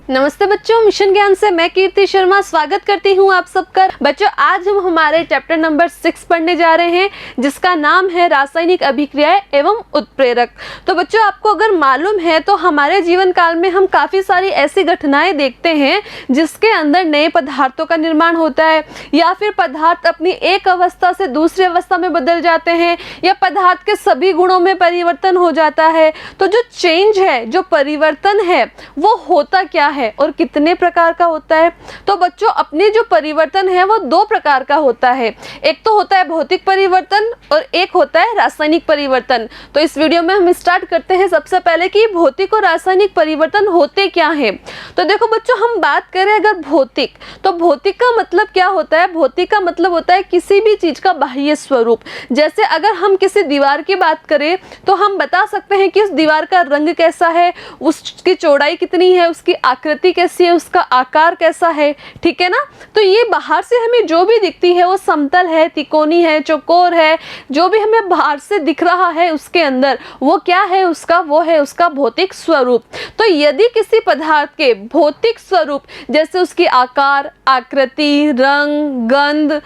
नमस्ते बच्चों, मिशन ज्ञान से मैं कीर्ति शर्मा स्वागत करती हूँ आप सबका। बच्चों, आज हम हमारे चैप्टर नंबर 6 पढ़ने जा रहे हैं, जिसका नाम है रासायनिक अभिक्रियाएं एवं उत्प्रेरक। तो बच्चों, आपको अगर मालूम है तो हमारे जीवन काल में हम काफ़ी सारी ऐसी घटनाएं देखते हैं जिसके अंदर नए पदार्थों का निर्माण होता है, या फिर पदार्थ अपनी एक अवस्था से दूसरी अवस्था में बदल जाते हैं, या पदार्थ के सभी गुणों में परिवर्तन हो जाता है। तो जो चेंज है, जो परिवर्तन है, वो होता क्या है और कितने प्रकार का होता है? तो बच्चों, अपने जो परिवर्तन है वो दो प्रकार का होता है। एक तो होता है भौतिक परिवर्तन और एक होता है रासायनिक परिवर्तन। तो इस वीडियो में हम स्टार्ट करते हैं सबसे पहले कि भौतिक और रासायनिक परिवर्तन होते क्या हैं। तो देखो बच्चों, हम बात करें अगर भौतिक, तो भौतिक का मतलब क्या होता है? भौतिक का मतलब होता है किसी भी चीज का बाह्य स्वरूप। जैसे अगर हम किसी दीवार की बात करें तो हम बता सकते हैं कि उस दीवार का रंग कैसा है, उसकी चौड़ाई कितनी है, उसकी आकृति कैसी है, उसका आकार कैसा है, ठीक है ना। तो ये बाहर से हमें जो भी दिखती है वो समतल है, तिकोनी है, चौकोर है, जो भी हमें बाहर से दिख रहा है उसके अंदर वो क्या है? वो है उसका भौतिक स्वरूप। तो यदि किसी पदार्थ के भौतिक स्वरूप जैसे उसकी आकार, आकृति, रंग, गंध,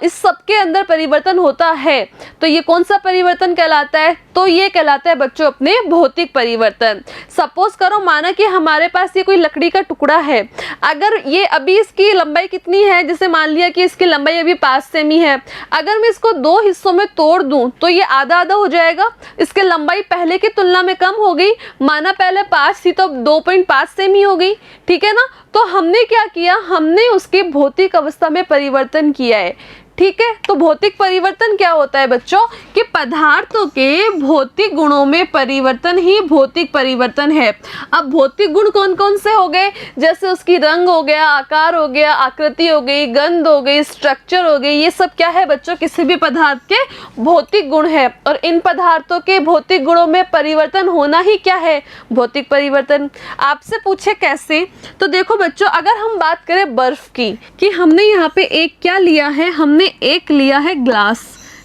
इस सब के अंदर परिवर्तन होता है तो ये कौन सा परिवर्तन कहलाता है? तो ये कहलाता है बच्चों अपने भौतिक परिवर्तन। सपोज करो, माना कि हमारे पास ये कोई लकड़ी का टुकड़ा है। अगर ये अभी इसकी लंबाई कितनी है, जैसे मान लिया कि इसकी लंबाई अभी 5 सेमी है। अगर मैं इसको 2 हिस्सों में तोड़ दूं तो ये आधा आधा हो जाएगा। इसकी लंबाई पहले की तुलना में कम हो गई। माना पहले 5 थी तो 2.5 सेमी हो गई, ठीक है ना। तो हमने क्या किया? हमने उसकी भौतिक अवस्था में परिवर्तन किया है, ठीक है। तो भौतिक परिवर्तन क्या होता है बच्चों? कि पदार्थों के भौतिक गुणों में परिवर्तन ही भौतिक परिवर्तन है। अब भौतिक गुण कौन कौन से हो गए? जैसे उसकी रंग हो गया, आकार हो गया, आकृति हो गई, गंध हो गई, स्ट्रक्चर हो गई। ये सब क्या है बच्चों? किसी भी पदार्थ के भौतिक गुण है। और इन पदार्थों के भौतिक गुणों में परिवर्तन होना ही क्या है? भौतिक परिवर्तन। आपसे पूछे कैसे? तो देखो बच्चों, अगर हम बात करें बर्फ की, कि हमने यहाँ पे एक क्या लिया है? हमने एक लिया है ग्लास,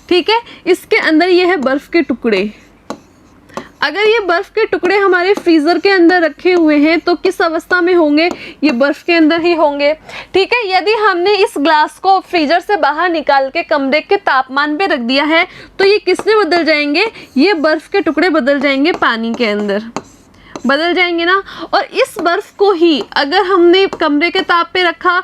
ठीक है। इसके अंदर ये है बर्फ के टुकड़े। अगर ये बर्फ के टुकड़े हमारे फ्रीजर के अंदर रखे हुए हैं तो किस अवस्था में होंगे? ये बर्फ के अंदर ही होंगे, ठीक है। यदि हमने इस ग्लास को फ्रीजर से बाहर निकाल के कमरे के तापमान पे रख दिया है तो ये किसमें बदल जाएंगे? ये बर्फ के टुकड़े बदल जाएंगे पानी के अंदर, बदल जाएंगे ना। और इस बर्फ को ही अगर हमने कमरे के ताप पे रखा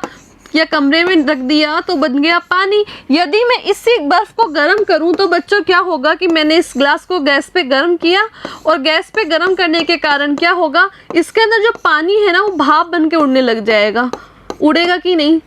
या कमरे में रख दिया तो बन गया पानी। यदि मैं इसी बर्फ को गर्म करूं तो बच्चों क्या होगा? कि मैंने इस ग्लास को गैस पे गर्म किया और गैस पे गर्म करने के कारण क्या होगा? इसके अंदर जो पानी है ना वो भाप बन के उड़ने लग जाएगा। उड़ेगा कि नहीं,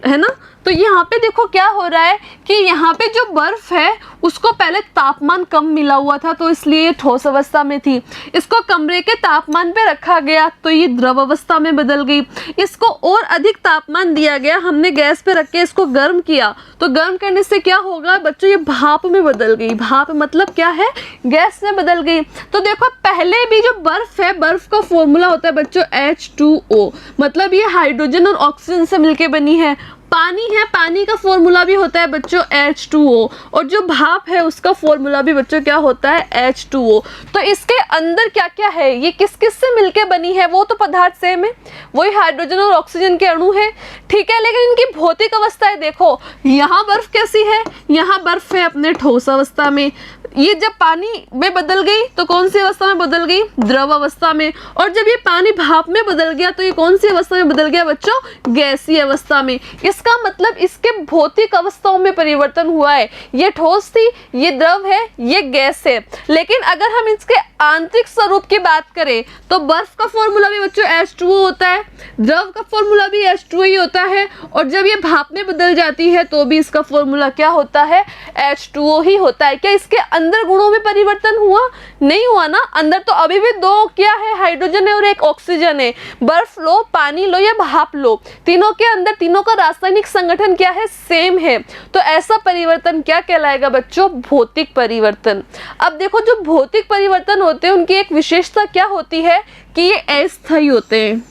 है ना। तो यहाँ पे देखो क्या हो रहा है कि यहाँ पे जो बर्फ है उसको पहले तापमान कम मिला हुआ था तो इसलिए ठोस अवस्था में थी। इसको कमरे के तापमान पे रखा गया तो ये द्रव अवस्था में बदल गई। इसको और अधिक तापमान दिया गया, हमने गैस पे रख के इसको गर्म किया तो गर्म करने से क्या होगा बच्चों? ये भाप में बदल गई। भाप मतलब क्या है? गैस में बदल गई। तो देखो, पहले भी जो बर्फ है, बर्फ का फॉर्मूला होता है बच्चों H2O, मतलब ये हाइड्रोजन और ऑक्सीजन से मिलके बनी है। पानी है, पानी का फॉर्मूला भी होता है बच्चों H2O, और जो भाप है उसका फॉर्मूला भी बच्चों क्या होता है? H2O। तो इसके अंदर क्या क्या है? ये किस किस से मिलके बनी है? वो तो पदार्थ सेम है, वही हाइड्रोजन और ऑक्सीजन के अणु है, ठीक है। लेकिन इनकी भौतिक अवस्थाएं देखो, यहाँ बर्फ कैसी है? यहाँ बर्फ है अपने ठोस अवस्था में। ये जब पानी में बदल गई तो कौन सी अवस्था में बदल गई? द्रव अवस्था में। और जब ये पानी भाप में बदल गया तो ये कौन सी अवस्था में बदल गया बच्चों? गैसीय अवस्था में। इसका मतलब इसके भौतिक अवस्थाओं में परिवर्तन हुआ है। ये ठोस थी, ये द्रव है, ये गैस है। लेकिन अगर हम इसके आंतरिक स्वरूप की बात करें तो बर्फ का फॉर्मूला भी बच्चों H2O होता है, द्रव का फॉर्मूला भी H2O ही होता है, और जब ये भाप में बदल जाती है तो भी इसका फॉर्मूला क्या होता है? H2O ही होता है। क्या इसके अंदर गुणों में परिवर्तन हुआ? नहीं हुआ ना। अंदर तो अभी भी दो क्या है? हाइड्रोजन है और एक ऑक्सीजन है। बर्फ लो, पानी लो या भाप लो, तीनों के अंदर तीनों का रासायनिक संगठन क्या है? सेम है। तो ऐसा परिवर्तन क्या कहलाएगा बच्चों? भौतिक परिवर्तन। अब देखो, जो भौतिक परिवर्तन होते हैं उनकी एक विशेषता क्या होती है? कि ये अस्थायी होते हैं।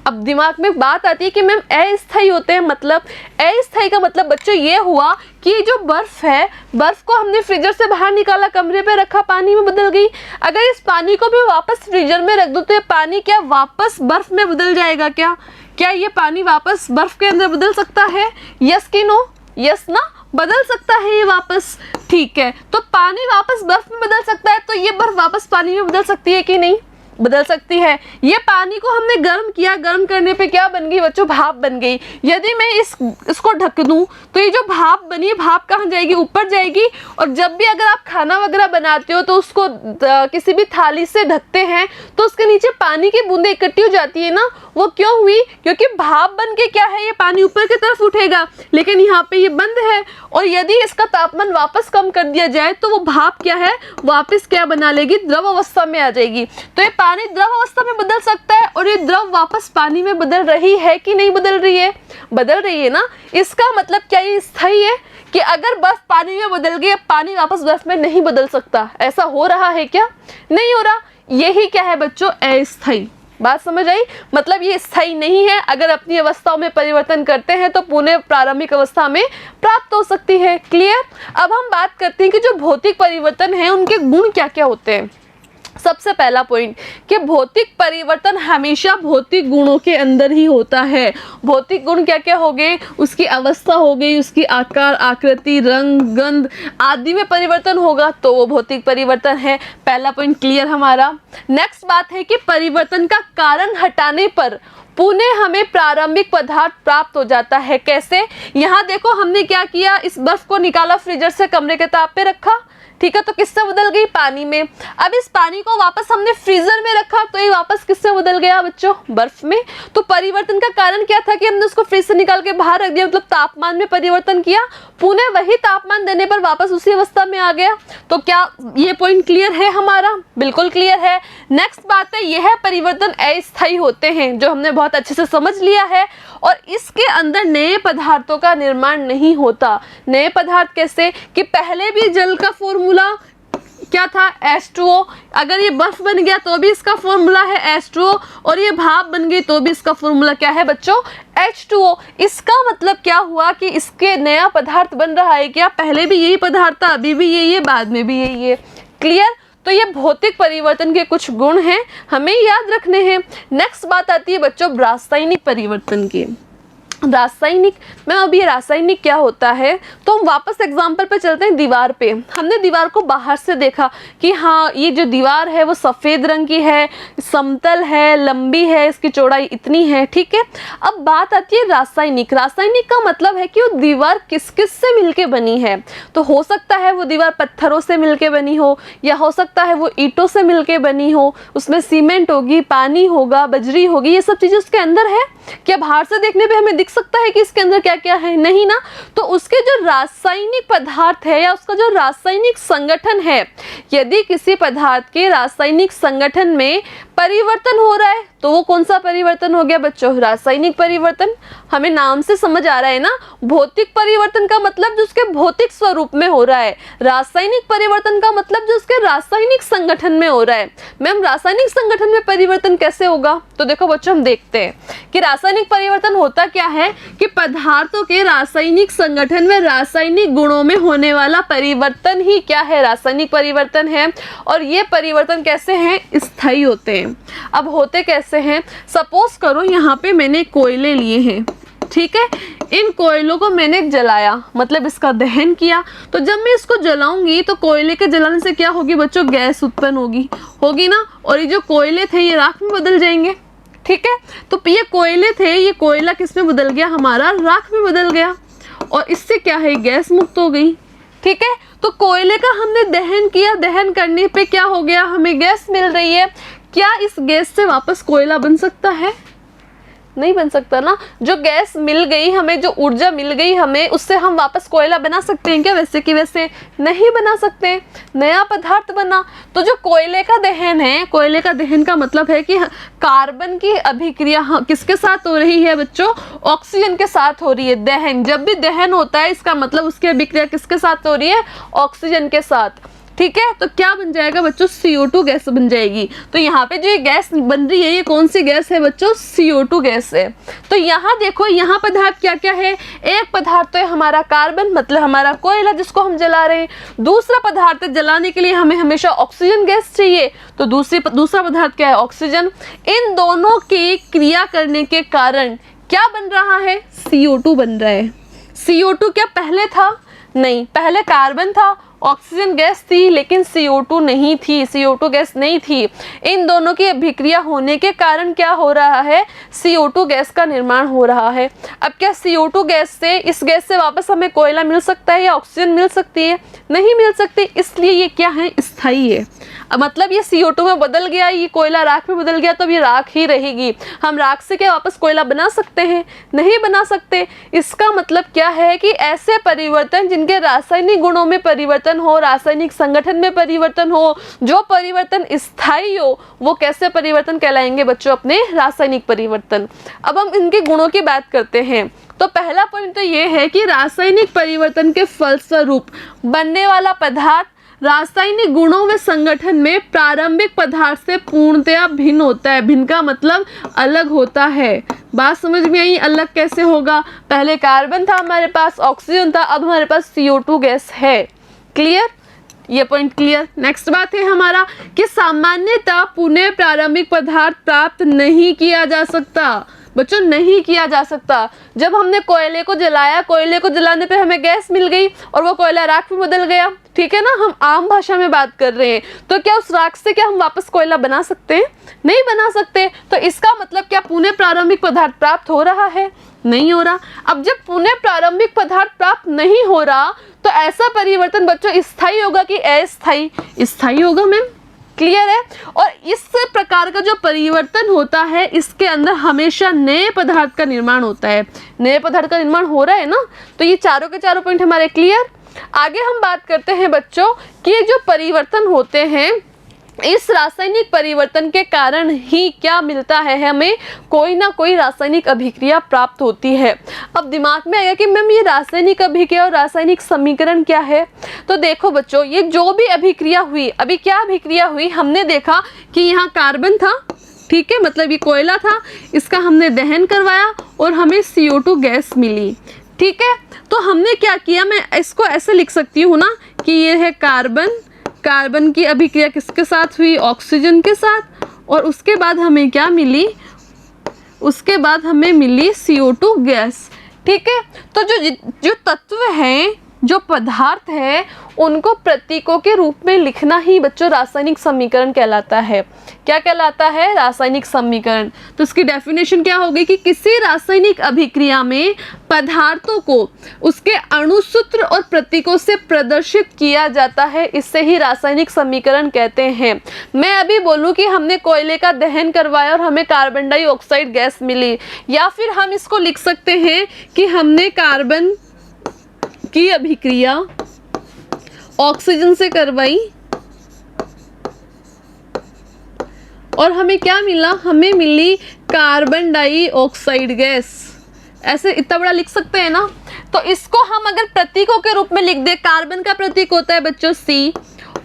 अब दिमाग में बात आती है कि मैम अस्थायी होते हैं, मतलब अस्थायी का मतलब बच्चों ये हुआ कि जो बर्फ है, बर्फ को हमने फ्रीजर से बाहर निकाला, कमरे पे रखा, पानी में बदल गई। अगर इस पानी को भी वापस फ्रीजर में रख दूं तो ये पानी क्या वापस बर्फ में बदल जाएगा? क्या ये पानी वापस बर्फ के अंदर बदल सकता है? यस कि नो? यस ना, बदल सकता है ये वापस। ठीक है, तो पानी वापस बर्फ में बदल सकता है, तो ये बर्फ वापस पानी में बदल सकती है कि नहीं? बदल सकती है। ये पानी को हमने गर्म किया, गर्म करने पे क्या बन गई बच्चों? भाप बन गई। यदि मैं इसको ढक दूं तो ये जो भाप बनी है, भाप कहाँ जाएगी? ऊपर जाएगी। और जब भी अगर आप खाना वगैरह बनाते हो तो उसको किसी भी थाली से ढकते हैं तो उसके नीचे पानी की बूंदें इकट्ठी हो जाती है ना। वो क्यों हुई? क्योंकि भाप बन के क्या है, ये पानी ऊपर की तरफ उठेगा, लेकिन यहाँ पे ये बंद है। और यदि इसका तापमान वापस कम कर दिया जाए तो वो भाप क्या है, वापस क्या बना लेगी? द्रव अवस्था में आ जाएगी। तो ये पानी द्रव अवस्था में बदल सकता है, और ये द्रव वापस पानी में बदल रही है कि नहीं बदल रही है? बदल रही है ना। इसका मतलब क्या ये स्थायी है कि अगर बर्फ पानी में बदल गई, पानी वापस बर्फ में नहीं बदल सकता? ऐसा हो रहा है क्या? नहीं हो रहा। यही क्या है बच्चों? अस्थायी। बात समझ आई? मतलब ये स्थायी नहीं है। अगर अपनी अवस्थाओं में परिवर्तन करते हैं तो पुनः प्रारंभिक अवस्था में प्राप्त हो सकती है। क्लियर? अब हम बात करते हैं कि जो भौतिक परिवर्तन है उनके गुण क्या क्या होते हैं। सबसे पहला पॉइंट कि भौतिक परिवर्तन हमेशा भौतिक गुणों के अंदर ही होता है। भौतिक गुण क्या क्या हो गए? उसकी अवस्था हो गई, उसकी आकार, आकृति, रंग, गंध आदि में परिवर्तन होगा तो वो भौतिक परिवर्तन है। पहला पॉइंट क्लियर हमारा। नेक्स्ट बात है कि परिवर्तन का कारण हटाने पर पुनः हमें प्रारंभिक पदार्थ प्राप्त हो जाता है। कैसे? यहाँ देखो, हमने क्या किया, इस बर्फ को निकाला, फ्रीजर से कमरे के ताप पे रखा, ठीक है, तो किससे बदल गई? पानी में। अब इस पानी को वापस हमने फ्रीजर में रखा तो ये वापस किससे बदल गया बच्चों? बर्फ में। तो परिवर्तन का कारण क्या था कि हमने उसको फ्रीज से निकाल के बाहर रख दिया, मतलब तापमान में परिवर्तन किया, पुनः वही तापमान देने पर वापस उसी अवस्था में आ गया। तो क्या ये पॉइंट क्लियर है हमारा? बिल्कुल क्लियर है। नेक्स्ट बात है, यह परिवर्तन अस्थायी होते हैं, जो हमने बहुत अच्छे से समझ लिया है। और इसके अंदर नए पदार्थों का निर्माण नहीं होता। नए पदार्थ कैसे? कि पहले भी जल का फॉर्मूला क्या था? H2O। अगर ये बर्फ बन गया तो भी इसका फॉर्मूला है H2O, और ये भाप बन गई तो भी इसका फॉर्मूला क्या है बच्चों? H2O। इसका मतलब क्या हुआ कि इसके नया पदार्थ बन रहा है क्या? पहले भी यही पदार्थ था, अभी भी यही है, बाद में भी यही है। क्लियर? तो ये भौतिक परिवर्तन के कुछ गुण हैं, हमें याद रखने हैं। नेक्स्ट बात आती है बच्चों रासायनिक परिवर्तन की। रासायनिक, मैम अभी रासायनिक क्या होता है? तो हम वापस एग्जाम्पल पे चलते हैं। दीवार पे हमने दीवार को बाहर से देखा कि हाँ ये जो दीवार है वो सफ़ेद रंग की है, समतल है, लंबी है, इसकी चौड़ाई इतनी है, ठीक है। अब बात आती है रासायनिक। रासायनिक का मतलब है कि वो दीवार किस किस से मिलके बनी है। तो हो सकता है वो दीवार पत्थरों से मिलके बनी हो, या हो सकता है वो ईंटों से मिलके बनी हो, उसमें सीमेंट होगी, पानी होगा, बजरी होगी, ये सब चीज़ें उसके अंदर है। क्या बाहर से देखने पे हमें दिख सकता है कि इसके अंदर क्या क्या है? नहीं ना। तो उसके जो रासायनिक पदार्थ है या उसका जो रासायनिक संगठन है, यदि किसी पदार्थ के रासायनिक संगठन में परिवर्तन हो रहा है तो वो कौन सा परिवर्तन हो गया बच्चों? रासायनिक परिवर्तन। हमें नाम से समझ आ रहा है ना। भौतिक परिवर्तन का मतलब जो उसके भौतिक स्वरूप में हो रहा है, रासायनिक परिवर्तन का मतलब जो उसके रासायनिक संगठन में हो रहा है। मैम रासायनिक संगठन में परिवर्तन कैसे होगा? तो देखो बच्चों हम देखते हैं कि रासायनिक परिवर्तन होता क्या है कि पदार्थों के रासायनिक संगठन में रासायनिक गुणों में होने वाला परिवर्तन ही क्या है? रासायनिक परिवर्तन है। और ये परिवर्तन कैसे हैं? स्थायी होते हैं। अब होते कैसे हैं? सपोज करो यहाँ पे मैंने कोयले लिए हैं, ठीक है, इन कोयलों को मैंने जलाया, मतलब इसका दहन किया। तो जब मैं इसको जलाऊंगी तो कोयले के जलाने से क्या होगी बच्चों? गैस उत्पन्न होगी ना। और ये जो कोयले थे ये राख में बदल जाएंगे, ठीक है। तो ये कोयले थे, ये कोयला किस में बदल गया? हमारा राख में बदल गया, और इससे क्या है? गैस मुक्त हो गई, ठीक है। तो कोयले का हमने दहन किया, दहन करने पे क्या हो गया? हमें गैस मिल रही है। क्या इस गैस से वापस कोयला बन सकता है? नहीं बन सकता ना। जो गैस मिल गई हमें, जो ऊर्जा मिल गई हमें, उससे हम वापस कोयला बना सकते हैं क्या? वैसे कि वैसे नहीं बना सकते, नया पदार्थ बना। तो जो कोयले का दहन है, कोयले का दहन का मतलब है कि कार्बन की अभिक्रिया किसके साथ हो रही है बच्चों? ऑक्सीजन के साथ हो रही है। दहन, जब भी दहन होता है इसका मतलब उसकी अभिक्रिया किसके साथ हो रही है? ऑक्सीजन के साथ। ठीक है। तो क्या बन जाएगा बच्चों, CO2 गैस बन जाएगी। तो यहाँ पे जो ये गैस बन रही है ये कौन सी गैस है बच्चों, CO2 गैस है। तो यहाँ देखो यहाँ पदार्थ क्या क्या है, एक पदार्थ तो है हमारा कार्बन, मतलब हमारा कोयला जिसको हम जला रहे हैं। दूसरा पदार्थ है जलाने के लिए हमें हमेशा ऑक्सीजन गैस चाहिए, तो दूसरा पदार्थ क्या है, ऑक्सीजन। इन दोनों की क्रिया करने के कारण क्या बन रहा है, CO2 बन रहा है। CO2 क्या पहले था, नहीं, पहले कार्बन था, ऑक्सीजन गैस थी, लेकिन CO2 नहीं थी, CO2 गैस नहीं थी। इन दोनों की अभिक्रिया होने के कारण क्या हो रहा है, CO2 गैस का निर्माण हो रहा है। अब क्या CO2 गैस से, इस गैस से वापस हमें कोयला मिल सकता है या ऑक्सीजन मिल सकती है, नहीं मिल सकती, इसलिए ये क्या है, स्थायी है। अब मतलब ये CO2 में बदल गया, ये कोयला राख में बदल गया, तो ये राख ही रहेगी। हम राख से क्या वापस कोयला बना सकते हैं, नहीं बना सकते। इसका मतलब क्या है कि ऐसे परिवर्तन जिनके रासायनिक गुणों में परिवर्तन हो, रासायनिक संगठन में परिवर्तन हो, जो परिवर्तन स्थायी हो, वो कैसे परिवर्तन कहलाएंगे बच्चों, अपने रासायनिक परिवर्तन। अब हम इनके गुणों की बात करते हैं। तो पहला पॉइंट तो ये है कि रासायनिक परिवर्तन के फलस्वरूप बनने वाला पदार्थ रासायनिक गुणों में संगठन में प्रारंभिक पदार्थ से पूर्णतया भिन्न होता है। भिन्न का मतलब अलग होता है। बात समझ में आई, अलग कैसे होगा, पहले कार्बन था हमारे पास, ऑक्सीजन था, अब हमारे पास CO2 गैस है। क्लियर, ये पॉइंट क्लियर। नेक्स्ट बात है हमारा कि सामान्यतः पुनः प्रारंभिक पदार्थ प्राप्त नहीं किया जा सकता। बच्चों नहीं किया जा सकता। जब हमने कोयले को जलाया, कोयले को जलाने पे हमें गैस मिल गई और वो कोयला राख में बदल गया, ठीक है ना, हम आम भाषा में बात कर रहे हैं। तो क्या उस राख से क्या हम वापस कोयला बना सकते हैं, नहीं बना सकते। तो इसका मतलब क्या पुनः प्रारंभिक पदार्थ प्राप्त हो रहा है, नहीं हो रहा। अब जब पुनः प्रारंभिक पदार्थ प्राप्त नहीं हो रहा तो ऐसा परिवर्तन बच्चों स्थायी होगा कि अस्थायी, स्थायी होगा मैम। क्लियर है। और इस प्रकार का जो परिवर्तन होता है इसके अंदर हमेशा नए पदार्थ का निर्माण होता है। नए पदार्थ का निर्माण हो रहा है ना। तो ये चारों के चारों पॉइंट हमारे क्लियर। आगे हम बात करते हैं बच्चों कि ये जो परिवर्तन होते हैं, इस रासायनिक परिवर्तन के कारण ही क्या मिलता है, हमें कोई ना कोई रासायनिक अभिक्रिया प्राप्त होती है। अब दिमाग में आएगा कि मैम ये रासायनिक अभिक्रिया और रासायनिक समीकरण क्या है। तो देखो बच्चों, ये जो भी अभिक्रिया हुई, अभी क्या अभिक्रिया हुई, हमने देखा कि यहाँ कार्बन था, ठीक है, मतलब ये कोयला था, इसका हमने दहन करवाया और हमें CO2 गैस मिली, ठीक है। तो हमने क्या किया, मैं इसको ऐसे लिख सकती हूँ ना कि ये है कार्बन, कार्बन की अभिक्रिया किसके साथ हुई, ऑक्सीजन के साथ, और उसके बाद हमें क्या मिली, उसके बाद हमें मिली CO2 गैस, ठीक है। तो जो तत्व हैं, जो पदार्थ है, उनको प्रतीकों के रूप में लिखना ही बच्चों रासायनिक समीकरण कहलाता है। क्या कहलाता है, रासायनिक समीकरण। तो इसकी डेफिनेशन क्या होगी कि किसी रासायनिक अभिक्रिया में पदार्थों को उसके अणुसूत्र और प्रतीकों से प्रदर्शित किया जाता है, इससे ही रासायनिक समीकरण कहते हैं। मैं अभी बोलूं कि हमने कोयले का दहन करवाया और हमें कार्बन डाइऑक्साइड गैस मिली, या फिर हम इसको लिख सकते हैं कि हमने कार्बन की अभिक्रिया ऑक्सीजन से करवाई और हमें क्या मिला, हमें मिली कार्बन डाइऑक्साइड गैस। ऐसे इतना बड़ा लिख सकते हैं ना। तो इसको हम अगर प्रतीकों के रूप में लिख दे, कार्बन का प्रतीक होता है बच्चों C,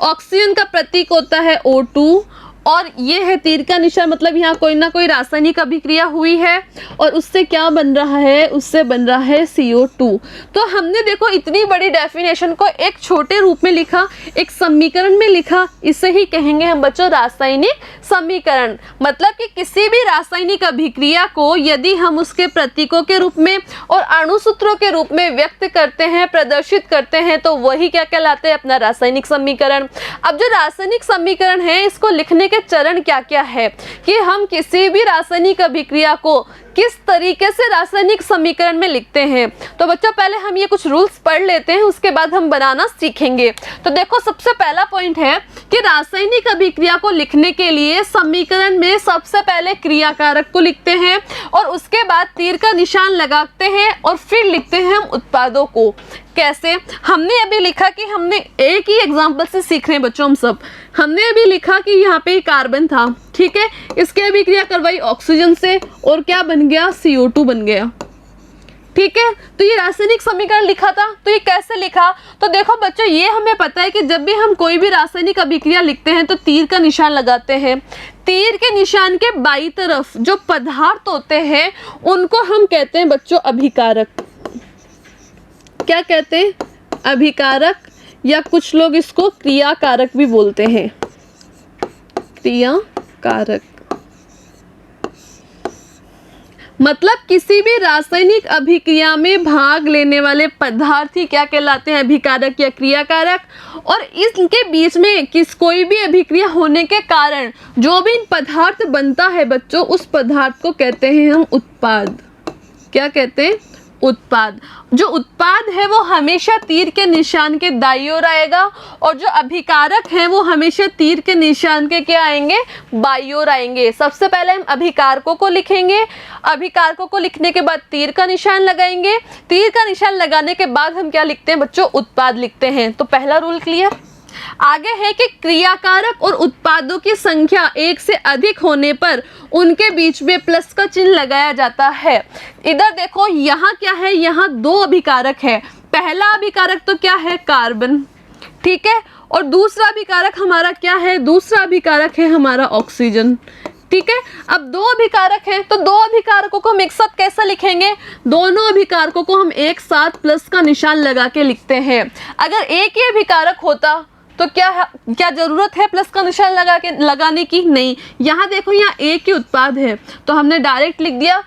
ऑक्सीजन का प्रतीक होता है O2, और ये है तीर का निशान, मतलब यहाँ कोई ना कोई रासायनिक अभिक्रिया हुई है और उससे क्या बन रहा है, उससे बन रहा है CO2। तो हमने देखो इतनी बड़ी डेफिनेशन को एक छोटे रूप में लिखा, एक समीकरण में लिखा, इसे ही कहेंगे हम बच्चों रासायनिक समीकरण। मतलब कि किसी भी रासायनिक अभिक्रिया को यदि हम उसके प्रतीकों के रूप में और अणुसूत्रों के रूप में व्यक्त करते हैं, प्रदर्शित करते हैं, तो वही क्या कहलाते हैं, अपना रासायनिक समीकरण। अब जो रासायनिक समीकरण है, इसको लिखने के चरण क्या क्या है कि हम किसी भी रासायनिक अभिक्रिया को किस तरीके से रासायनिक समीकरण में लिखते हैं। तो बच्चों पहले हम ये कुछ रूल्स पढ़ लेते हैं, उसके बाद हम बनाना सीखेंगे। तो देखो सबसे पहला पॉइंट है कि रासायनिक अभिक्रिया को लिखने के लिए समीकरण में सबसे पहले क्रियाकारक को लिखते हैं और उसके बाद तीर का निशान लगाते हैं और फिर लिखते हैं हम उत्पादों को। कैसे, हमने अभी लिखा कि हमने एक ही एग्जाम्पल से सीख रहे हैं बच्चों हम सब। हमने अभी लिखा कि यहाँ पे कार्बन था, ठीक है, इसके अभिक्रिया करवाई ऑक्सीजन से और क्या बन गया, CO2 बन गया। ठीक है। तो ये रासायनिक समीकरण लिखा था, तो ये कैसे लिखा, तो देखो बच्चों ये हमें पता है कि जब भी हम कोई भी रासायनिक अभिक्रिया लिखते हैं तो तीर का निशान लगाते हैं। तीर के निशान के बाईं तरफ जो पदार्थ होते हैं उनको हम कहते हैं बच्चों अभिकारक। क्या कहते हैं? अभिकारक, या कुछ लोग इसको क्रियाकारक भी बोलते हैं, क्रियाकारक। मतलब किसी भी रासायनिक अभिक्रिया में भाग लेने वाले पदार्थ ही क्या कहलाते हैं? अभिकारक या क्रियाकारक। और इसके बीच में कोई भी अभिक्रिया होने के कारण जो भी पदार्थ बनता है बच्चों, उस पदार्थ को कहते हैं हम उत्पाद। क्या कहते हैं? उत्पाद। जो उत्पाद है वो हमेशा तीर के निशान के दाईं ओर आएगा, और जो अभिकारक है वो हमेशा तीर के निशान के क्या आएंगे? बाईं ओर आएंगे। सबसे पहले हम अभिकारकों को लिखेंगे, अभिकारकों को लिखने के बाद तीर का निशान लगाएंगे, तीर का निशान लगाने के बाद हम क्या लिखते हैं बच्चों? उत्पाद लिखते हैं। तो पहला रूल क्लियर। आगे है कि क्रियाकारक और उत्पादों की संख्या एक से अधिक होने पर उनके बीच में प्लस का चिन्ह लगाया जाता है। इधर देखो यहाँ क्या है? यहाँ दो अभिकारक है। पहला अभिकारक तो क्या है? कार्बन, ठीक है। और दूसरा अभिकारक हमारा क्या है? दूसरा अभिकारक है हमारा ऑक्सीजन, ठीक है। अब दो अभिकारक हैं तो दो अभिकारकों को हम एक साथ कैसे लिखेंगे? दोनों अभिकारकों को हम एक साथ प्लस का निशान लगा के लिखते हैं। अगर एक ही अभिकारक होता तो क्या जरूरत है प्लस का निशान लगाने की? नहीं। यहाँ देखो यहाँ एक ही उत्पाद है तो हमने डायरेक्ट लिख दिया।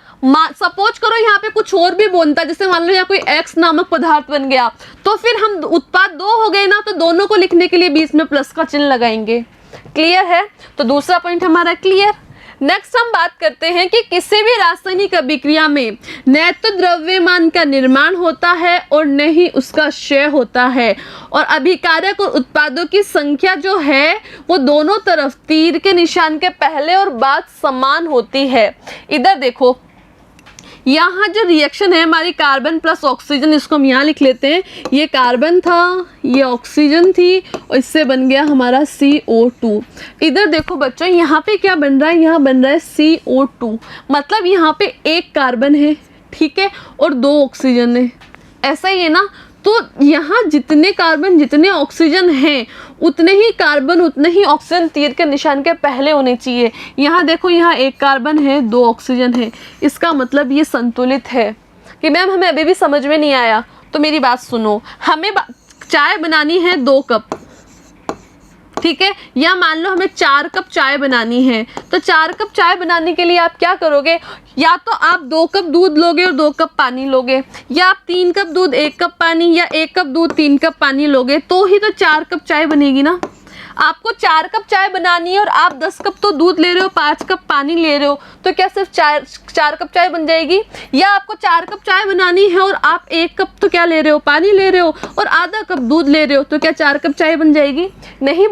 सपोज करो यहाँ पे कुछ और भी बनता, जैसे मान लो यहाँ कोई एक्स नामक पदार्थ बन गया, तो फिर हम उत्पाद दो हो गए ना, तो दोनों को लिखने के लिए बीच में प्लस का चिन्ह लगाएंगे। क्लियर है? तो दूसरा पॉइंट हमारा क्लियर। नेक्स्ट हम बात करते हैं कि किसी भी रासायनिक अभिक्रिया में न तो द्रव्यमान का निर्माण होता है और न ही उसका क्षय होता है, और अभिकारक और उत्पादों की संख्या जो है वो दोनों तरफ तीर के निशान के पहले और बाद समान होती है। इधर देखो यहाँ जो रिएक्शन है हमारी कार्बन प्लस ऑक्सीजन, इसको हम यहाँ लिख लेते हैं। ये कार्बन था, ये ऑक्सीजन थी, और इससे बन गया हमारा CO2। इधर देखो बच्चों यहाँ पे क्या बन रहा है? यहाँ बन रहा है CO2, मतलब यहाँ पे एक कार्बन है, ठीक है, और दो ऑक्सीजन है। ऐसा ही है ना? तो यहाँ जितने कार्बन जितने ऑक्सीजन हैं उतने ही कार्बन उतने ही ऑक्सीजन तीर के निशान के पहले होने चाहिए। यहाँ देखो यहाँ एक कार्बन है, दो ऑक्सीजन है, इसका मतलब ये संतुलित है। कि मैम हमें अभी भी समझ में नहीं आया, तो मेरी बात सुनो। हमें चाय बनानी है 2 कप, ठीक है, या मान लो हमें 4 कप चाय बनानी है, तो 4 कप चाय बनाने के लिए आप क्या करोगे? या तो आप 2 कप दूध लोगे और 2 कप पानी लोगे, या आप 3 कप दूध 1 कप पानी, या 1 कप दूध 3 कप पानी लोगे, तो ही तो 4 कप चाय बनेगी ना। आपको 4 कप चाय बनानी है और आप 10 कप तो दूध ले रहे हो, 5 कप पानी ले रहे हो, तो क्या सिर्फ 4 कप चाय बन जाएगी? या आपको 4 कप चाय बनानी है और आप 1 कप तो क्या ले रहे हो? पानी ले रहे हो, और आधा कप दूध ले रहे हो, तो क्या 4 कप चाय बन जाएगी? नहीं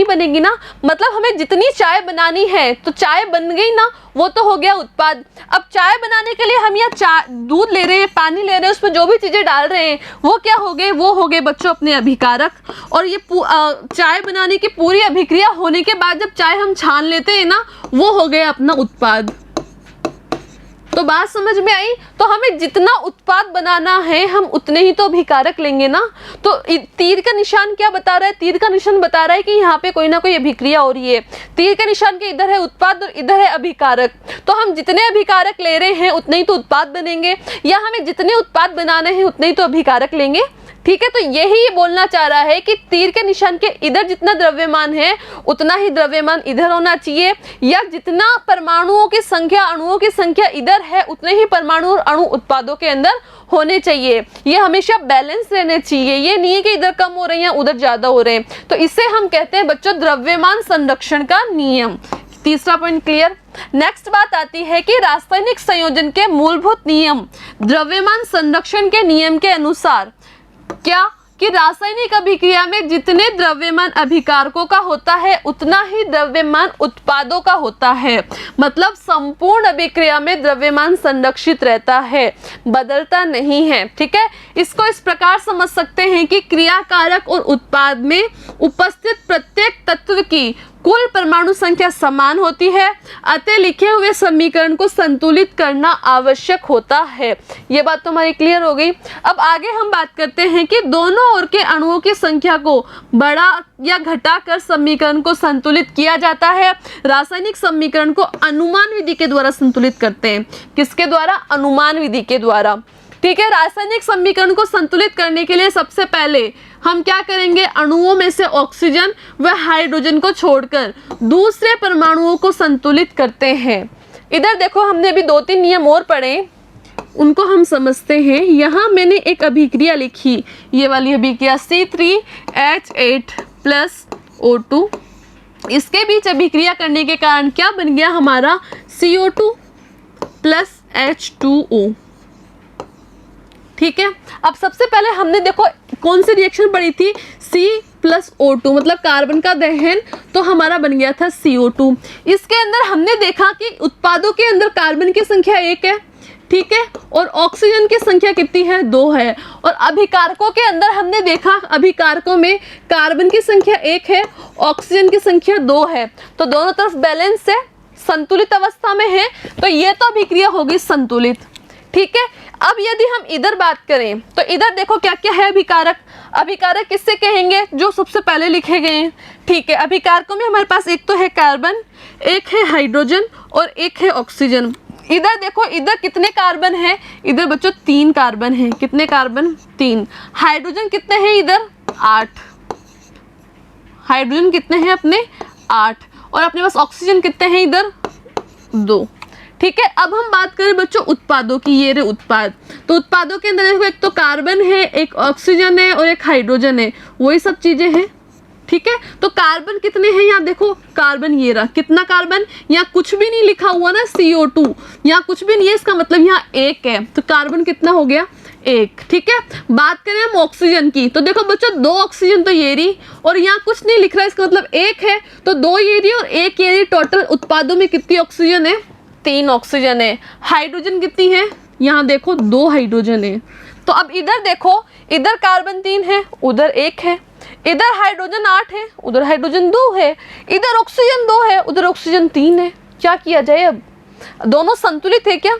बनेगी ना। मतलब हमें जितनी चाय बनानी है तो चाय बन गई ना, वो तो हो गया उत्पाद। अब चाय बनाने के लिए हम यहाँ दूध ले रहे हैं, पानी ले रहे हैं, उसमें जो भी चीजें डाल रहे हैं वो क्या हो गए? वो हो गए बच्चों अपने अभिकारक। और ये चाय बनाने की पूरी अभिक्रिया होने के बाद जब चाय हम छान लेते हैं ना, वो हो गया अपना उत्पाद। तो बात समझ में आई? तो हमें जितना उत्पाद बनाना है हम उतने ही तो अभिकारक लेंगे ना। तो तीर का निशान क्या बता रहा है? तीर का निशान बता रहा है कि यहाँ पे कोई ना कोई अभिक्रिया हो रही है। तीर के निशान के इधर है उत्पाद और इधर है अभिकारक, तो हम जितने अभिकारक ले रहे हैं उतने ही तो उत्पाद बनेंगे, या हमें जितने उत्पाद बनाने हैं उतने ही तो अभिकारक लेंगे। ठीक है, तो यही बोलना चाह रहा है कि तीर के निशान के इधर जितना द्रव्यमान है उतना ही द्रव्यमान इधर होना चाहिए, या जितना परमाणुओं की संख्या अणुओं की संख्या इधर है उतने ही परमाणु और अणु उत्पादों के अंदर होने चाहिए। ये हमेशा बैलेंस रहने चाहिए, ये नहीं है कि इधर कम हो रहे हैं या उधर ज्यादा हो रहे हैं। तो इसे हम कहते हैं बच्चों द्रव्यमान संरक्षण का नियम। तीसरा पॉइंट क्लियर। नेक्स्ट बात आती है कि रासायनिक संयोजन के मूलभूत नियम। द्रव्यमान संरक्षण के नियम के अनुसार क्या कि रासायनिक अभिक्रिया में जितने द्रव्यमान अभिकारकों का होता है उतना ही द्रव्यमान उत्पादों का होता है। मतलब संपूर्ण अभिक्रिया में द्रव्यमान संरक्षित रहता है, बदलता नहीं है। ठीक है, इसको इस प्रकार समझ सकते हैं कि क्रियाकारक और उत्पाद में उपस्थित प्रत्येक तत्व की कुल परमाणु संख्या समान होती है, अतः लिखे हुए समीकरण को संतुलित करना आवश्यक होता है। ये बात तो हमारी क्लियर हो गई। अब आगे हम बात करते हैं कि दोनों ओर के अणुओं की संख्या को बढ़ा या घटाकर समीकरण को संतुलित किया जाता है। रासायनिक समीकरण को अनुमान विधि के द्वारा संतुलित करते हैं। किसके द्वारा? अनुमान विधि के द्वारा। ठीक है, रासायनिक समीकरण को संतुलित करने के लिए सबसे पहले हम क्या करेंगे? अणुओं में से ऑक्सीजन व हाइड्रोजन को छोड़कर दूसरे परमाणुओं को संतुलित करते हैं। इधर देखो, हमने अभी 2-3 नियम और पढ़े, उनको हम समझते हैं। यहाँ मैंने एक अभिक्रिया लिखी, ये वाली अभिक्रिया C3H8 + O2। इसके बीच अभिक्रिया करने के कारण क्या बन गया हमारा? CO2 + H2O। ठीक है, अब सबसे पहले हमने देखो कौन सी रिएक्शन पढ़ी थी? C + O2 मतलब कार्बन का दहन, तो हमारा बन गया था CO2। इसके अंदर हमने देखा कि उत्पादों के अंदर कार्बन की संख्या 1 है, ठीक है, और ऑक्सीजन की संख्या कितनी है? 2 है। और अभिकारकों के अंदर हमने देखा, अभिकारकों में कार्बन की संख्या 1 है, ऑक्सीजन की संख्या 2 है, तो दोनों तरफ बैलेंस है, संतुलित अवस्था में है, तो ये तो अभिक्रिया होगी संतुलित। ठीक है, अब यदि हम इधर बात करें तो इधर देखो क्या क्या है अभिकारक। अभिकारक किससे कहेंगे? जो सबसे पहले लिखे गए हैं। ठीक है, अभिकारकों में हमारे पास एक तो है कार्बन, एक है हाइड्रोजन और एक है ऑक्सीजन। इधर देखो, इधर कितने कार्बन है? इधर बच्चों 3 कार्बन है। कितने कार्बन? 3। हाइड्रोजन कितने हैं? इधर 8। हाइड्रोजन कितने हैं अपने? 8। और अपने पास ऑक्सीजन कितने हैं? इधर 2। ठीक है, अब हम बात करें बच्चों उत्पादों की। ये रहे उत्पाद। तो उत्पादों के अंदर देखो, एक तो कार्बन है, एक ऑक्सीजन है और एक हाइड्रोजन है, वही सब चीजें हैं। ठीक है, तो कार्बन कितने हैं? यहाँ देखो कार्बन ये रहा। कितना कार्बन? यहाँ कुछ भी नहीं लिखा हुआ ना, CO2 यहाँ कुछ भी नहीं है, इसका मतलब यहाँ 1 है, तो कार्बन कितना हो गया? 1। ठीक है, बात करें हम ऑक्सीजन की, तो देखो बच्चों 2 ऑक्सीजन तो ये रही, और यहाँ कुछ नहीं लिख रहा, इसका मतलब 1 है, तो 2 ये रही और 1 ये रही। टोटल उत्पादों में कितनी ऑक्सीजन है? 3 ऑक्सीजन है। हाइड्रोजन कितनी है? यहाँ देखो 2 हाइड्रोजन है। तो अब इधर देखो, इधर कार्बन 3 है, उधर 1 है, इधर हाइड्रोजन 8 है, उधर हाइड्रोजन 2 है, इधर ऑक्सीजन 2 है, उधर ऑक्सीजन 3 है। क्या किया जाए? अब दोनों संतुलित है क्या?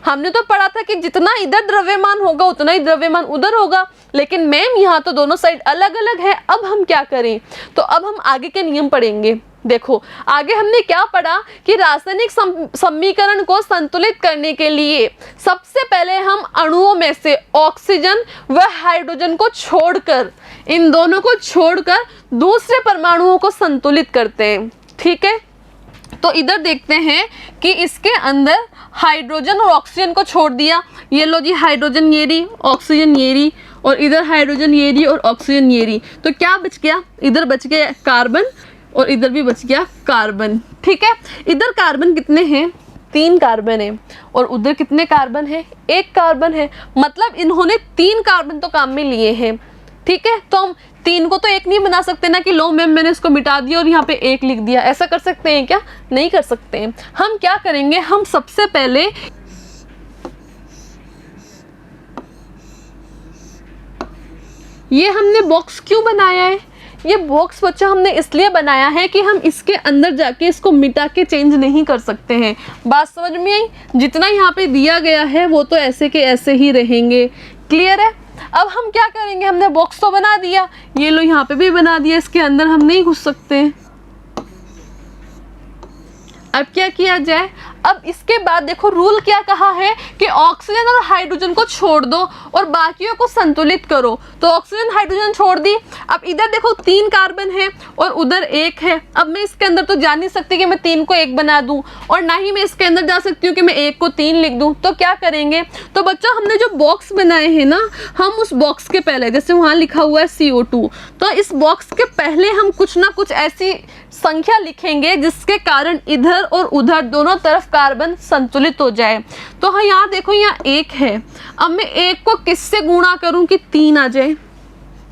हमने तो पढ़ा था कि जितना इधर द्रव्यमान होगा उतना ही द्रव्यमान उधर होगा, लेकिन मैम यहाँ तो दोनों साइड अलग अलग है। अब हम क्या करें? तो अब हम आगे के नियम पढ़ेंगे। देखो आगे हमने क्या पढ़ा कि रासायनिक समीकरण को संतुलित करने के लिए सबसे पहले हम अणुओं में से ऑक्सीजन व हाइड्रोजन को छोड़कर, इन दोनों को छोड़कर दूसरे परमाणुओं को संतुलित करते हैं। ठीक है, तो इधर देखते हैं कि इसके अंदर हाइड्रोजन और ऑक्सीजन को छोड़ दिया। ये लो जी, हाइड्रोजन ये रही, ऑक्सीजन ये रही, और इधर हाइड्रोजन ये रही और ऑक्सीजन ये रही। तो क्या बच गया? इधर बच गया कार्बन और इधर भी बच गया कार्बन। ठीक है, इधर कार्बन कितने हैं? 3 कार्बन है, और उधर कितने कार्बन है? 1 कार्बन है। मतलब इन्होंने 3 कार्बन तो काम में लिए हैं। ठीक है, तो हम 3 को तो 1 नहीं बना सकते ना कि लो मैम मैंने इसको मिटा दिया और यहाँ पे 1 लिख दिया। ऐसा कर सकते हैं क्या? नहीं कर सकते हैं। हम क्या करेंगे? हम सबसे पहले ये हमने बॉक्स क्यों बनाया है? ये बॉक्स बच्चा हमने इसलिए बनाया है कि हम इसके अंदर जाके इसको मिटा के चेंज नहीं कर सकते हैं। बात समझ में आई? जितना यहाँ पे दिया गया है वो तो ऐसे के ऐसे ही रहेंगे। क्लियर है? अब हम क्या करेंगे? हमने बॉक्स तो बना दिया, ये लो यहाँ पे भी बना दिया, इसके अंदर हम नहीं घुस सकते। अब क्या किया जाए? अब इसके बाद देखो रूल क्या कहा है कि ऑक्सीजन और हाइड्रोजन को छोड़ दो और बाकियों को संतुलित करो। तो ऑक्सीजन हाइड्रोजन छोड़ दी। अब इधर देखो 3 कार्बन है और उधर 1 है। अब मैं इसके अंदर तो जा नहीं सकती कि मैं 3 को 1 बना दूं, और ना ही मैं इसके अंदर जा सकती हूँ कि मैं 1 को 3 लिख दूं। तो क्या करेंगे? तो बच्चों हमने जो बॉक्स बनाए हैं ना, हम उस बॉक्स के पहले, जैसे वहाँ लिखा हुआ है CO2, तो इस बॉक्स के पहले हम कुछ ना कुछ ऐसी संख्या लिखेंगे जिसके कारण इधर और उधर दोनों तरफ कार्बन संतुलित हो जाए। तो हाँ, यहाँ देखो, यहाँ 1 है। अब मैं 1 को किससे गुणा करूं कि 3 आ जाए?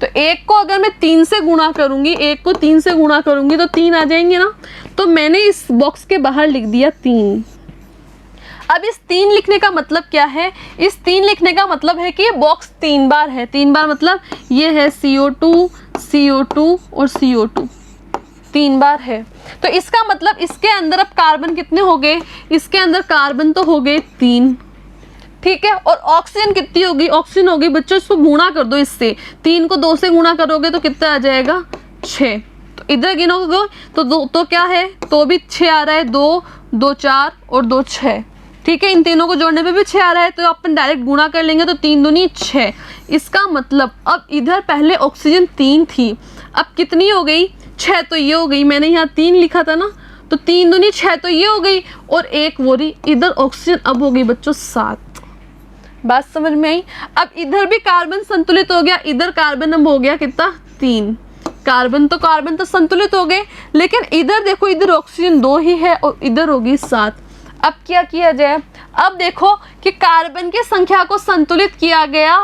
तो 1 को अगर मैं 3 से गुणा करूंगी, 1 को 3 से गुणा करूंगी तो 3 आ जाएंगे ना। तो मैंने इस बॉक्स के बाहर लिख दिया 3। अब इस 3 लिखने का मतलब क्या है? इस 3 लिखने का मतलब है कि ये बॉक्स 3 बार है। 3 बार मतलब ये है CO2, CO2 और CO2। 3 बार है। तो इसका मतलब इसके अंदर अब कार्बन कितने हो गए, इसके अंदर कार्बन तो हो गए 3, ठीक है। और ऑक्सीजन कितनी होगी, ऑक्सीजन होगी बच्चों, इसको गुणा कर दो इससे, 3 को 2 से गुणा करोगे तो कितना आ जाएगा 6। तो इधर गिनोगे तो 2 तो क्या है, तो भी 6 आ रहा है, 2 2 4 और 2 6, ठीक है। इन तीनों को जोड़ने पे भी 6 आ रहा है, तो अपन डायरेक्ट गुणा कर लेंगे तो 3 दूनी 6। इसका मतलब अब इधर पहले ऑक्सीजन 3 थी, अब कितनी हो गई 6, तो ये हो गई, मैंने यहाँ 3 लिखा था ना, तो 3 दूनी 6 तो ये हो गई, और एक वो रही इधर ऑक्सीजन, अब हो गई बच्चों 7। बात समझ में आई। अब इधर भी कार्बन संतुलित हो गया, इधर कार्बन अब हो गया कितना 3, कार्बन तो संतुलित हो गए, लेकिन इधर देखो इधर ऑक्सीजन 2 ही है और इधर होगी 7। अब क्या किया जाए, अब देखो कि कार्बन की संख्या को संतुलित किया गया,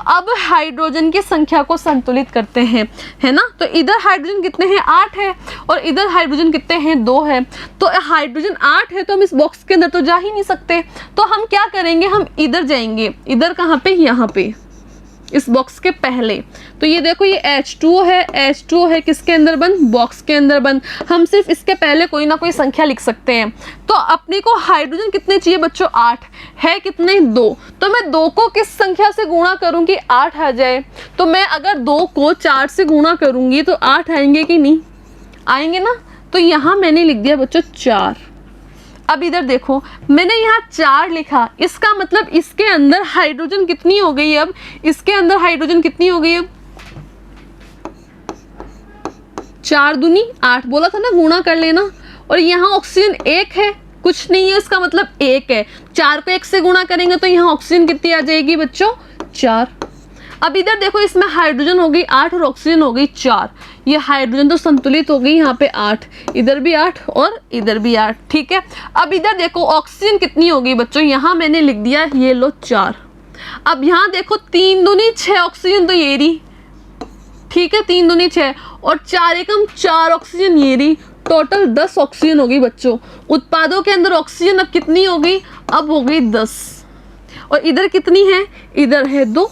अब हाइड्रोजन की संख्या को संतुलित करते हैं, है ना। तो इधर हाइड्रोजन कितने हैं 8 है, और इधर हाइड्रोजन कितने हैं 2 है। तो हाइड्रोजन 8 है तो हम इस बॉक्स के अंदर तो जा ही नहीं सकते, तो हम क्या करेंगे, हम इधर जाएंगे, इधर कहाँ पे, यहाँ पे इस बॉक्स के पहले। तो ये देखो ये H2O है, H2O है किसके अंदर बंद, बॉक्स के अंदर बंद। हम सिर्फ इसके पहले कोई ना कोई संख्या लिख सकते हैं। तो अपने को हाइड्रोजन कितने चाहिए बच्चों 8 है, कितने 2, तो मैं 2 को किस संख्या से गुणा करूं कि 8 आ जाए। तो मैं अगर 2 को 4 से गुणा करूंगी तो 8 आएंगे कि नहीं आएंगे ना। तो यहाँ मैंने लिख दिया बच्चों 4। अब इधर देखो मैंने यहाँ 4 लिखा, इसका मतलब इसके अंदर हाइड्रोजन कितनी हो गई, अब इसके अंदर हाइड्रोजन कितनी हो गई, अब 4 दूनी 8 बोला था ना, गुणा कर लेना। और यहाँ ऑक्सीजन 1 है, कुछ नहीं है, इसका मतलब 1 है। 4 को 1 से गुणा करेंगे तो यहाँ ऑक्सीजन कितनी आ जाएगी बच्चों 4। अब इधर देखो इसमें हाइड्रोजन हो गई 8 और ऑक्सीजन हो गई 4, ये हाइड्रोजन तो संतुलित हो गई, यहाँ पे 8, इधर भी 8 और इधर भी 8, ठीक है। अब इधर देखो ऑक्सीजन कितनी होगी बच्चों, यहाँ मैंने लिख दिया ये लो 4। अब यहाँ देखो 3 दूनी 6 ऑक्सीजन तो ये रही, ठीक है, 3 दूनी 6 और 4 एकम 4 ऑक्सीजन ये रही, टोटल 10 ऑक्सीजन हो गई बच्चों। उत्पादों के अंदर ऑक्सीजन अब कितनी हो गई, अब हो गई 10, और इधर कितनी है, इधर है 2।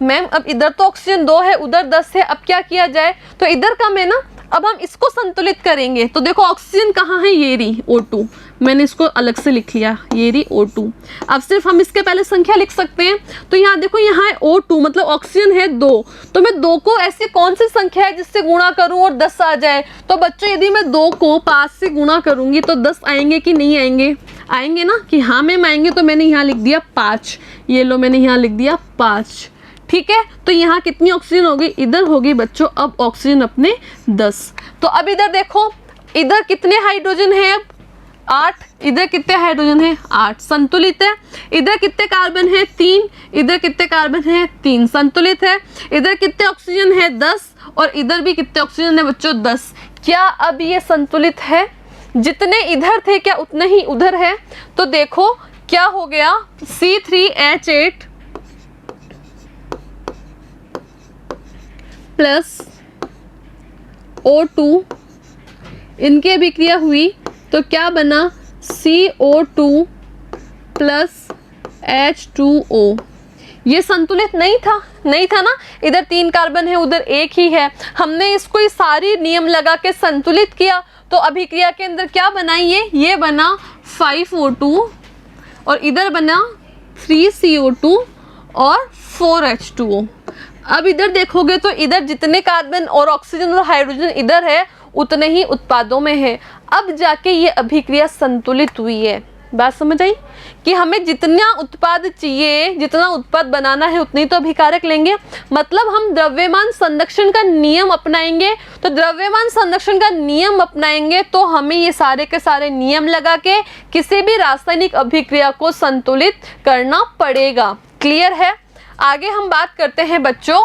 मैम अब इधर तो ऑक्सीजन 2 है, उधर 10 है, अब क्या किया जाए, तो इधर कम है ना, अब हम इसको संतुलित करेंगे। तो देखो ऑक्सीजन कहाँ है, ये रही O2, मैंने इसको अलग से लिख लिया, ये रही O2। अब सिर्फ हम इसके पहले संख्या लिख सकते हैं, तो यहाँ देखो यहाँ है O2 मतलब ऑक्सीजन है 2, तो मैं 2 को ऐसी कौन सी संख्या है जिससे गुणा करूँ और 10 आ जाए। तो बच्चों यदि मैं 2 को 5 से गुणा करूँगी तो 10 आएंगे कि नहीं आएंगे, आएंगे ना, कि हाँ मैम आएंगे। तो मैंने यहाँ लिख दिया 5, ये लो मैंने यहाँ लिख दिया 5, ठीक है। तो यहाँ कितनी ऑक्सीजन होगी, इधर होगी बच्चों अब ऑक्सीजन अपने 10। तो अब इधर देखो इधर कितने हाइड्रोजन है, अब 8, इधर कितने हाइड्रोजन है 8, संतुलित है। इधर कितने कार्बन है 3, इधर कितने कार्बन है 3, संतुलित है। इधर कितने ऑक्सीजन है 10, और इधर भी कितने ऑक्सीजन है बच्चों 10। क्या अब ये संतुलित है, जितने इधर थे क्या उतने ही उधर है। तो देखो क्या हो गया, C3H8 प्लस O2 इनकी अभिक्रिया हुई तो क्या बना, CO2 प्लस H2O। ये संतुलित नहीं था ना, इधर 3 कार्बन है उधर 1 ही है। हमने इसको ये सारी नियम लगा के संतुलित किया, तो अभिक्रिया के अंदर क्या बना, ये बना 5O2 और इधर बना 3CO2 और 4H2O। अब इधर देखोगे तो इधर जितने कार्बन और ऑक्सीजन और हाइड्रोजन इधर है उतने ही उत्पादों में है। अब जाके ये अभिक्रिया संतुलित हुई है। बात समझ आई कि हमें जितना उत्पाद चाहिए, जितना उत्पाद बनाना है उतनी तो अभिकारक लेंगे। मतलब हम द्रव्यमान संरक्षण का नियम अपनाएंगे, तो द्रव्यमान संरक्षण का नियम अपनाएंगे तो हमें ये सारे के सारे नियम लगा के किसी भी रासायनिक अभिक्रिया को संतुलित करना पड़ेगा। क्लियर है। आगे हम बात करते हैं बच्चों,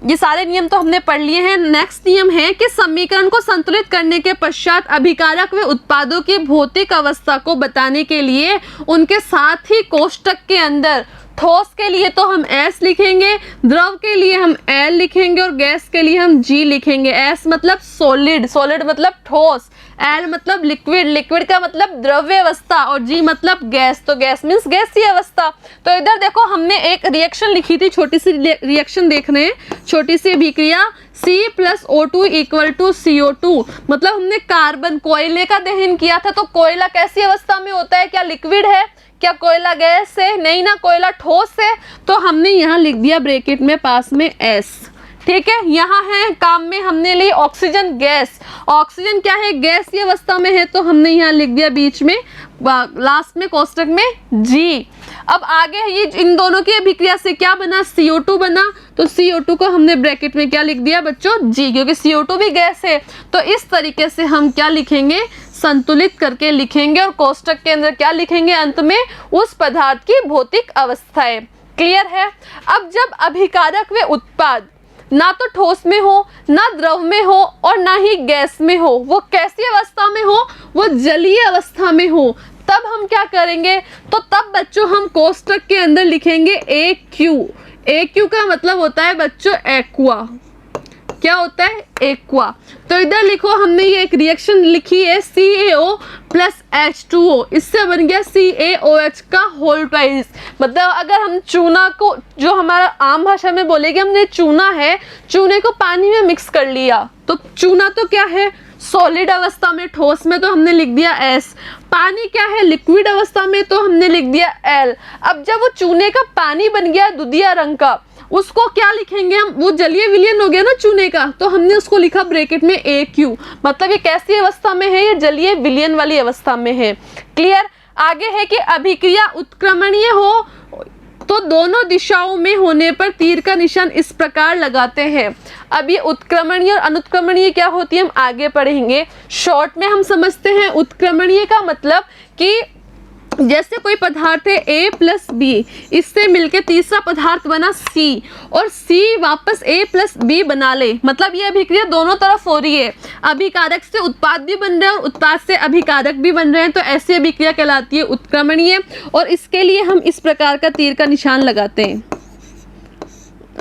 ये सारे नियम तो हमने पढ़ लिए हैं। नेक्स्ट नियम है कि समीकरण को संतुलित करने के पश्चात अभिकारक व उत्पादों की भौतिक अवस्था को बताने के लिए उनके साथ ही कोष्टक के अंदर ठोस के लिए तो हम S लिखेंगे, द्रव के लिए हम L लिखेंगे और गैस के लिए हम G लिखेंगे। S मतलब सॉलिड, सॉलिड मतलब ठोस, L मतलब लिक्विड, लिक्विड का मतलब द्रव्य अवस्था और G मतलब गैस, तो गैस मीन्स गैसीय अवस्था। तो इधर देखो हमने एक रिएक्शन लिखी थी, छोटी सी रिएक्शन देख रहे हैं, छोटी सी अभिक्रिया C + O2 = CO2, मतलब हमने कार्बन कोयले का दहन किया था। तो कोयला कैसी अवस्था में होता है, क्या लिक्विड है, क्या कोयला गैस है, नहीं ना, कोयला ठोस है। तो हमने यहाँ लिख दिया ब्रैकेट में पास में S, ठीक है। यहाँ है काम में हमने ली ऑक्सीजन गैस, ऑक्सीजन क्या है, गैसीय अवस्था में है, तो हमने यहाँ लिख दिया बीच में लास्ट में कोष्टक में G। अब आगे है ये इन दोनों की अभिक्रिया से क्या बना, CO2 बना, तो CO2 को हमने ब्रैकेट में क्या लिख दिया बच्चों, G, क्योंकि CO2 भी गैस है। तो इस तरीके से हम क्या लिखेंगे, संतुलित करके लिखेंगे और कोष्टक के अंदर क्या लिखेंगे, अंत में उस पदार्थ की भौतिक अवस्थाएं। क्लियर है। अब जब अभिकारक व उत्पाद ना तो ठोस में हो, ना द्रव में हो और ना ही गैस में हो, वो कैसी अवस्था में हो, वो जलीय अवस्था में हो, तब हम क्या करेंगे, तो तब बच्चों हम कोष्टक के अंदर लिखेंगे AQ। AQ का मतलब होता है बच्चों एक्वा। क्या होता है, एक्वा। तो इधर लिखो हमने ये एक रिएक्शन लिखी है CaO + H2O, इससे बन गया CaOH का होल ट्वाइस। मतलब अगर हम चूना को, जो हमारा आम भाषा में बोलेंगे हमने चूना है, चूने को पानी में मिक्स कर लिया, तो चूना तो क्या है, सॉलिड अवस्था में, ठोस में तो हमने लिख दिया S। पानी क्या है, लिक्विड अवस्था में, तो हमने लिख दिया L। अब जब वो चूने का पानी बन गया दुधिया रंग का, उसको क्या लिखेंगे हम, वो जलीय विलयन हो गया ना चूने का, तो हमने उसको लिखा ब्रैकेट में AQ। मतलब ये कैसी अवस्था में है, ये जलीय विलयन वाली अवस्था में है। क्लियर। आगे है कि अभिक्रिया उत्क्रमणीय हो तो दोनों दिशाओं में होने पर तीर का निशान इस प्रकार लगाते हैं। अब ये उत्क्रमणीय और अनुत्क्रमणीय क्या होती है हम आगे पढ़ेंगे। शॉर्ट में हम समझते हैं उत्क्रमणीय का मतलब कि जैसे कोई पदार्थ है A + B, इससे मिलके तीसरा पदार्थ बना C और C वापस A + B बना ले, मतलब ये अभिक्रिया दोनों तरफ हो रही है, अभिकारक से उत्पाद भी बन रहे हैं और उत्पाद से अभिकारक भी बन रहे हैं, तो ऐसी अभिक्रिया कहलाती है उत्क्रमणीय। और इसके लिए हम इस प्रकार का तीर का निशान लगाते हैं,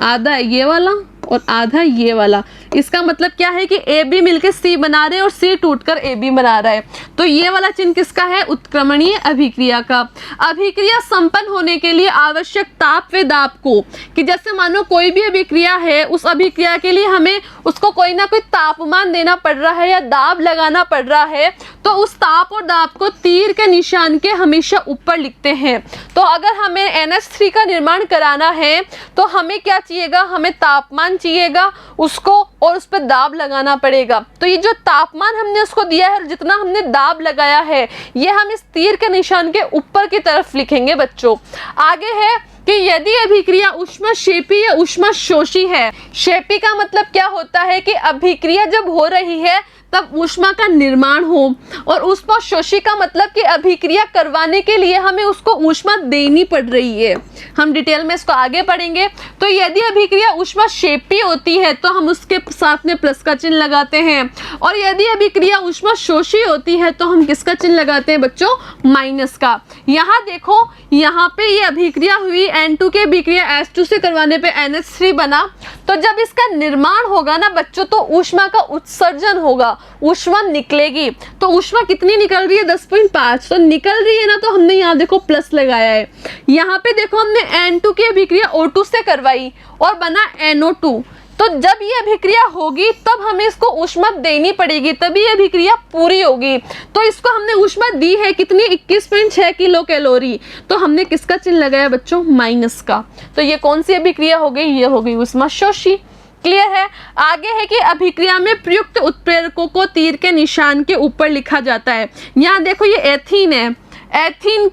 आधा ये वाला और आधा ये वाला। इसका मतलब क्या है कि AB मिलकर C बना रहे हैं और C टूटकर AB बना रहा है, तो ये वाला चिन्ह किसका है, उत्क्रमणीय अभिक्रिया का। अभिक्रिया संपन्न होने के लिए आवश्यक ताप व दाब को, कि जैसे मानो कोई भी अभिक्रिया है, उस अभिक्रिया के लिए हमें उसको कोई ना कोई तापमान देना पड़ रहा है या दाब लगाना पड़ रहा है, तो उस ताप और दाब को तीर के निशान के हमेशा ऊपर लिखते हैं। तो अगर हमें NH3 का निर्माण कराना है तो हमें क्या चाहिएगा, हमें तापमान चाहिएगा उसको और उस पर दाब लगाना पड़ेगा। तो ये जो तापमान हमने उसको दिया है, जितना हमने दाब लगाया है, ये हम इस तीर के निशान के ऊपर की तरफ लिखेंगे बच्चों। आगे है कि यदि अभिक्रिया ऊष्माक्षेपी या ऊष्माशोषी है। क्षेपी का मतलब क्या होता है कि अभिक्रिया जब हो रही है तब ऊष्मा का निर्माण हो, और ऊष्माशोषी का मतलब कि अभिक्रिया करवाने के लिए हमें उसको ऊष्मा देनी पड़ रही है। हम डिटेल में इसको आगे पढ़ेंगे। तो यदि अभिक्रिया ऊष्माक्षेपी होती है तो हम उसके साथ में प्लस का चिन्ह लगाते हैं, और यदि अभिक्रिया ऊष्माशोषी होती है तो हम किसका चिन्ह लगाते हैं बच्चों, माइनस का। यहाँ देखो, यहाँ पे ये अभिक्रिया हुई, N2 की अभिक्रिया H2 से करवाने पे NH3 बना, तो जब इसका निर्माण होगा ना बच्चों, तो ऊष्मा का उत्सर्जन होगा, ऊष्मा निकलेगी। तो ऊष्मा कितनी निकल रही है, 10.5, तो निकल रही है ना, तो हमने यहाँ देखो प्लस लगाया है। यहाँ पे देखो हमने N2 की अभिक्रिया O2 से करवाई और बना NO2, तो जब ये अभिक्रिया होगी तब हमें इसको ऊष्मा देनी पड़ेगी, तभी ये अभिक्रिया पूरी होगी। तो इसको हमने ऊष्मा दी है कितनी, 21.6 किलो कैलोरी, तो हमने किसका चिन्ह लगाया बच्चों, माइनस का। तो ये कौन सी अभिक्रिया हो गई, ये हो गई ऊष्माशोषी। क्लियर है। आगे है कि अभिक्रिया में प्रयुक्त उत्प्रेरकों को तीर के निशान के ऊपर लिखा जाता है। यहाँ देखो ये एथीन है, एथीन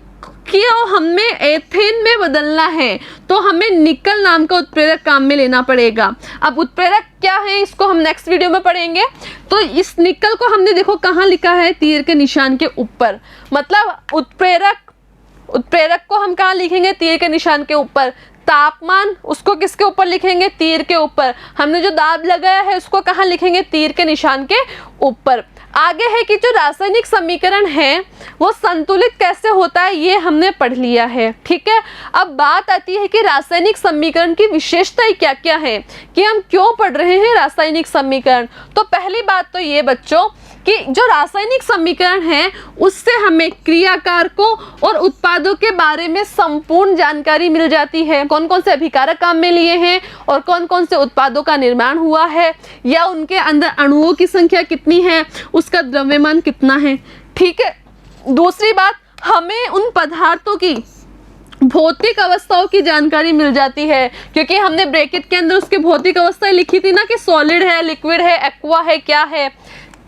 क्यों हमें एथेन में बदलना है तो हमें निकल नाम का उत्प्रेरक काम में लेना पड़ेगा। अब उत्प्रेरक क्या है इसको हम नेक्स्ट वीडियो में पढ़ेंगे। तो इस निकल को हमने देखो कहाँ लिखा है, तीर के निशान के ऊपर। मतलब उत्प्रेरक को हम कहाँ लिखेंगे, तीर के निशान के ऊपर। तापमान उसको किसके ऊपर लिखेंगे, तीर के ऊपर। हमने जो दाब लगाया है उसको कहाँ लिखेंगे, तीर के निशान के ऊपर। आगे है कि जो रासायनिक समीकरण है वो संतुलित कैसे होता है, ये हमने पढ़ लिया है। ठीक है, अब बात आती है कि रासायनिक समीकरण की विशेषताएं क्या क्या है, कि हम क्यों पढ़ रहे हैं रासायनिक समीकरण। तो पहली बात तो ये बच्चों कि जो रासायनिक समीकरण है उससे हमें क्रियाकारकों और उत्पादों के बारे में संपूर्ण जानकारी मिल जाती है। कौन कौन से अभिकारक काम में लिए हैं और कौन कौन से उत्पादों का निर्माण हुआ है, या उनके अंदर अणुओं की संख्या कितनी है, उसका द्रव्यमान कितना है। ठीक है, दूसरी बात, हमें उन पदार्थों की भौतिक अवस्थाओं की जानकारी मिल जाती है, क्योंकि हमने ब्रैकेट के अंदर उसकी भौतिक अवस्थाएं लिखी थी ना, कि सॉलिड है, लिक्विड है, एक्वा है, क्या है।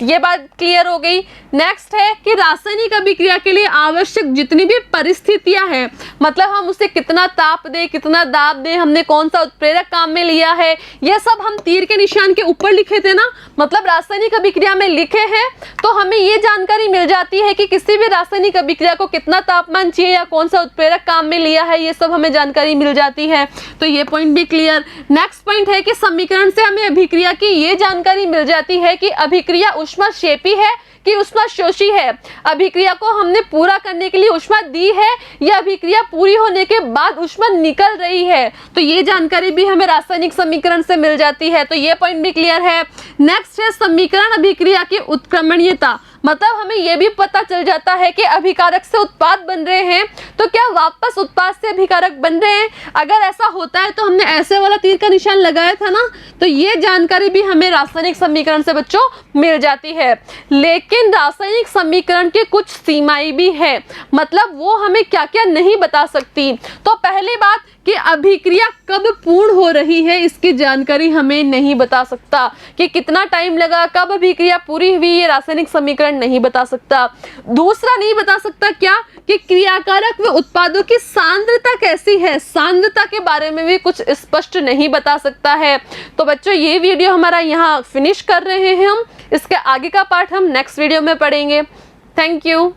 ये बात क्लियर हो गई। नेक्स्ट है कि रासायनिक अभिक्रिया के लिए आवश्यक जितनी भी परिस्थितियां हैं, मतलब हम उसे कितना ताप दें, कितना दाब दें, हमने कौन सा उत्प्रेरक काम में लिया है, ये सब हम तीर के निशान के ऊपर लिखे थे ना, मतलब रासायनिक अभिक्रिया में लिखे हैं। तो हमें ये जानकारी मिल जाती है कि किसी भी रासायनिक अभिक्रिया को कितना तापमान चाहिए या कौन सा उत्प्रेरक काम में लिया है, ये सब हमें जानकारी मिल जाती है। तो ये पॉइंट भी क्लियर। नेक्स्ट पॉइंट है कि समीकरण से हमें अभिक्रिया की ये जानकारी मिल जाती है कि अभिक्रिया ऊष्माक्षेपी है कि ऊष्माशोषी है, अभिक्रिया को हमने पूरा करने के लिए ऊष्मा दी है या अभिक्रिया पूरी होने के बाद ऊष्मा निकल रही है। तो ये जानकारी भी हमें रासायनिक समीकरण से मिल जाती है। तो ये पॉइंट भी क्लियर है। नेक्स्ट है समीकरण अभिक्रिया की उत्क्रमणीयता, मतलब हमें यह भी पता चल जाता है कि अभिकारक से उत्पाद बन रहे हैं तो क्या वापस उत्पाद से अभिकारक बन रहे हैं। अगर ऐसा होता है तो हमने ऐसे वाला तीर का निशान लगाया था ना, तो ये जानकारी भी हमें रासायनिक समीकरण से बच्चों मिल जाती है। लेकिन रासायनिक समीकरण की कुछ सीमाएं भी है, मतलब वो हमें क्या क्या नहीं बता सकती। तो पहली बात कि अभिक्रिया कब पूर्ण हो रही है, इसकी जानकारी हमें नहीं बता सकता, कि कितना टाइम लगा, कब अभिक्रिया पूरी हुई, ये रासायनिक समीकरण नहीं बता सकता। दूसरा नहीं बता सकता क्या, कि क्रियाकारक व उत्पादों की सांद्रता कैसी है, सांद्रता के बारे में भी कुछ स्पष्ट नहीं बता सकता है। तो बच्चों ये वीडियो हमारा यहाँ फिनिश कर रहे हैं हम, इसके आगे का पार्ट हम नेक्स्ट वीडियो में पढ़ेंगे। Thank you.